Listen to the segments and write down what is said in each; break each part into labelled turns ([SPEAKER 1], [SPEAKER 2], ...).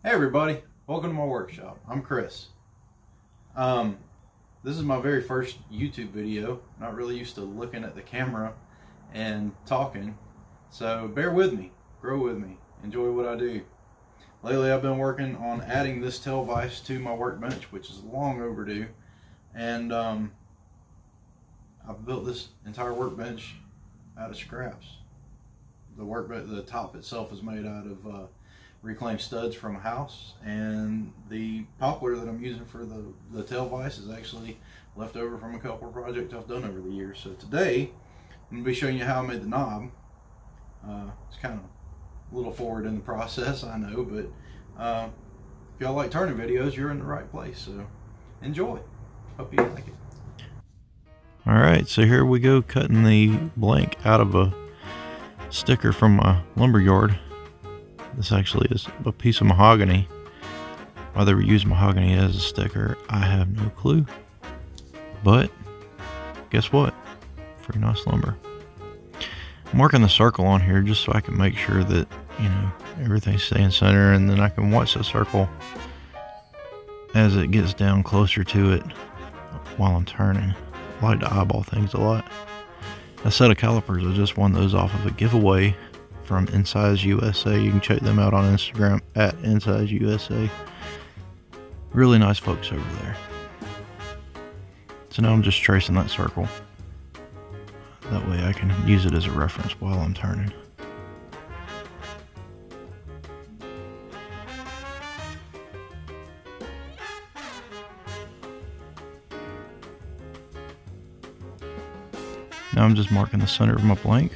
[SPEAKER 1] Hey everybody, welcome to my workshop. I'm Chris. This is my very first YouTube video. Not really used to looking at the camera and talking, so bear with me, grow with me, enjoy what I do. Lately I've been working on adding this tail vise to my workbench, which is long overdue, and I've built this entire workbench out of scraps. The top itself is made out of reclaimed studs from a house, and the poplar that I'm using for the tail vise is actually left over from a couple of projects I've done over the years. So today I'm going to be showing you how I made the knob. It's kind of a little forward in the process, I know, but if y'all like turning videos, you're in the right place, so enjoy. Hope you like it.
[SPEAKER 2] Alright, so here we go, cutting the blank out of a sticker from my lumber yard. This actually is a piece of mahogany. Why they would use mahogany as a sticker, I have no clue. But guess what? Pretty nice lumber. I'm marking the circle on here just so I can make sure that, you know, everything's staying center, and then I can watch the circle as it gets down closer to it while I'm turning. I like to eyeball things a lot. A set of calipers, I just won those off of a giveaway from Insize USA. You can check them out on Instagram at Insize USA. Really nice folks over there. So now I'm just tracing that circle. That way I can use it as a reference while I'm turning. Now I'm just marking the center of my blank,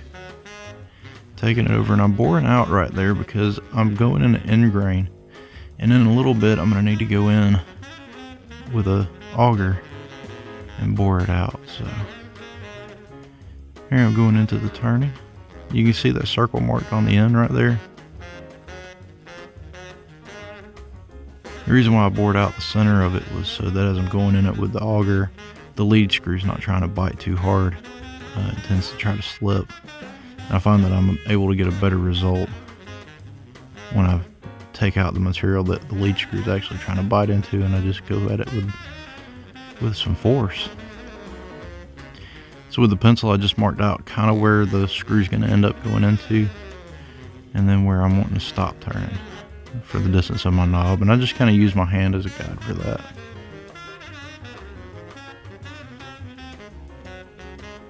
[SPEAKER 2] taking it over, and I'm boring out right there because I'm going in an end grain, and in a little bit I'm going to need to go in with a auger and bore it out. So here I'm going into the turning. You can see that circle marked on the end right there. The reason why I bored out the center of it was so that as I'm going in it with the auger, the lead screw's not trying to bite too hard. It tends to try to slip. I find that I'm able to get a better result when I take out the material that the lead screw is actually trying to bite into, and I just go at it with some force. So with the pencil, I just marked out kind of where the screw's going to end up going into, and then where I'm wanting to stop turning for the distance of my knob, and I just kind of use my hand as a guide for that.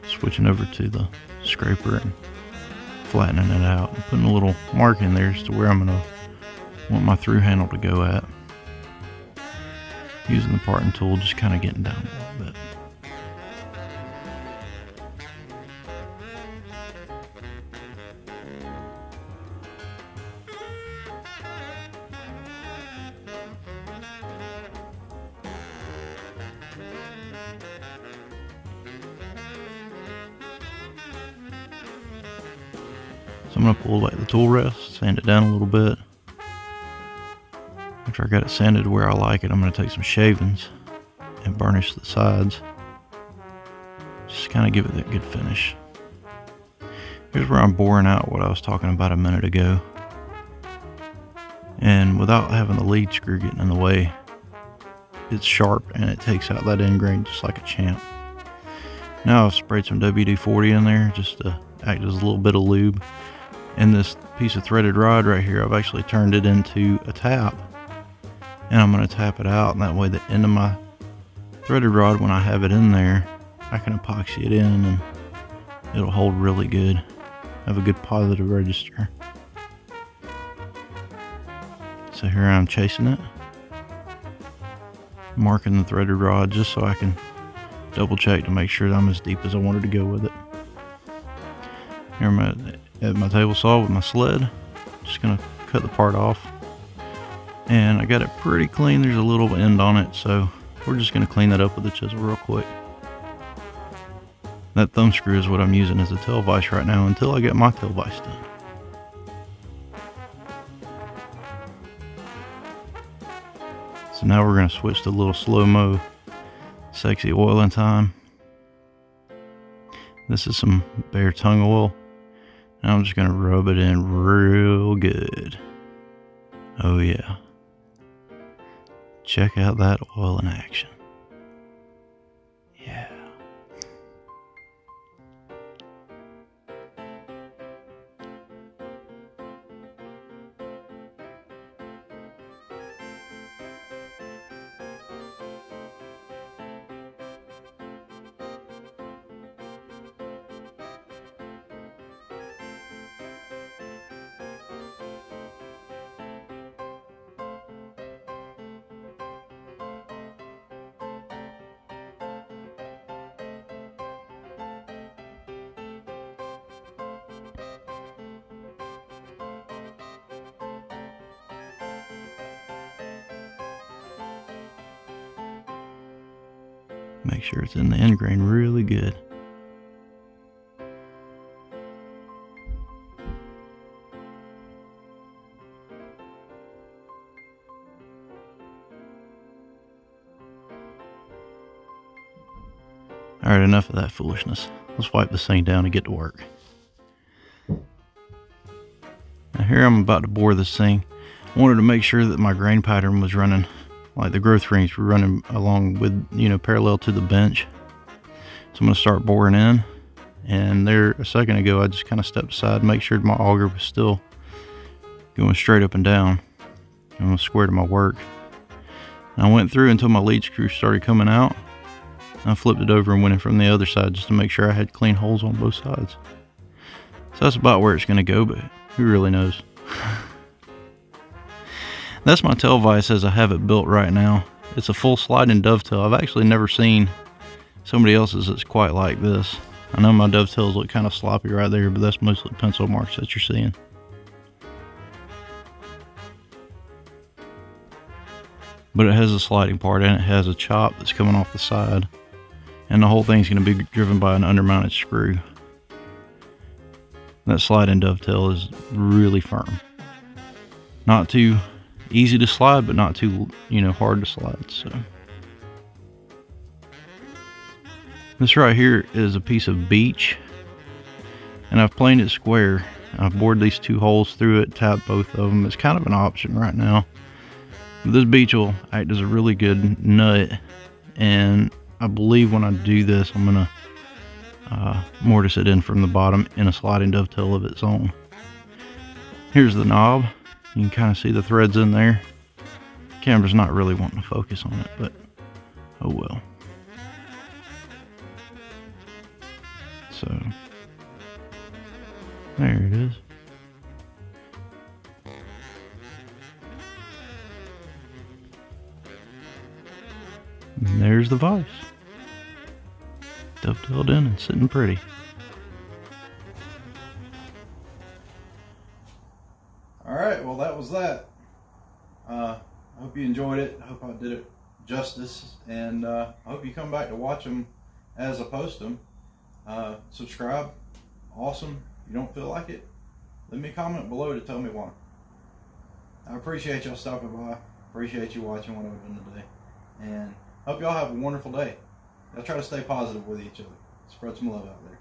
[SPEAKER 2] Switching over to the scraper and flattening it out and putting a little mark in there as to where I'm going to want my through handle to go at. Using the parting tool, just kind of getting down a little bit. So I'm going to pull like the tool rest, sand it down a little bit. After I got it sanded to where I like it, I'm going to take some shavings and burnish the sides. Just kind of give it that good finish. Here's where I'm boring out what I was talking about a minute ago. And without having the lead screw getting in the way, it's sharp and it takes out that end grain just like a champ. Now I've sprayed some WD-40 in there just to act as a little bit of lube. And this piece of threaded rod right here, I've actually turned it into a tap, and I'm going to tap it out, and that way the end of my threaded rod, when I have it in there, I can epoxy it in and it'll hold really good. Have a good positive register. So here I'm chasing it, marking the threaded rod just so I can double check to make sure that I'm as deep as I wanted to go with it. Here I'm at my table saw with my sled. Just gonna cut the part off, and I got it pretty clean. There's a little end on it, so we're just gonna clean that up with a chisel real quick. That thumb screw is what I'm using as a tail vise right now until I get my tail vise done. So now we're gonna switch to a little slow-mo sexy oiling time. This is some bear tongue oil. And I'm just going to rub it in real good. Oh yeah, check out that oil in action. Yeah. Make sure it's in the end grain really good. Alright, enough of that foolishness. Let's wipe this thing down and get to work. Now here I'm about to bore this thing. I wanted to make sure that my grain pattern was running, like the growth rings were running along with, you know, parallel to the bench. So I'm going to start boring in. And there, a second ago, I just kind of stepped aside and make sure my auger was still going straight up and down. I'm going to square to my work. And I went through until my lead screw started coming out. I flipped it over and went in from the other side just to make sure I had clean holes on both sides. So that's about where it's going to go, but who really knows? That's my tail vise as I have it built right now. It's a full sliding dovetail. I've actually never seen somebody else's that's quite like this. I know my dovetails look kind of sloppy right there, but that's mostly pencil marks that you're seeing. But it has a sliding part and it has a chop that's coming off the side. And the whole thing's going to be driven by an undermounted screw. That sliding dovetail is really firm. Not too easy to slide, but not too, you know, hard to slide. So this right here is a piece of beech, and I've planed it square. I've bored these two holes through it, tapped both of them. It's kind of an option right now. But this beech will act as a really good nut, and I believe when I do this, I'm gonna mortise it in from the bottom in a sliding dovetail of its own. Here's the knob. You can kind of see the threads in there. Camera's not really wanting to focus on it, but oh well. So there it is. And there's the vise. Dovetailed in and sitting pretty.
[SPEAKER 1] Alright, well that was that. I hope you enjoyed it. I hope I did it justice. And I hope you come back to watch them as I post them. Subscribe. Awesome. If you don't feel like it, leave me a comment below to tell me why. I appreciate y'all stopping by. Appreciate you watching what I've done today. And hope y'all have a wonderful day. Y'all try to stay positive with each other. Spread some love out there.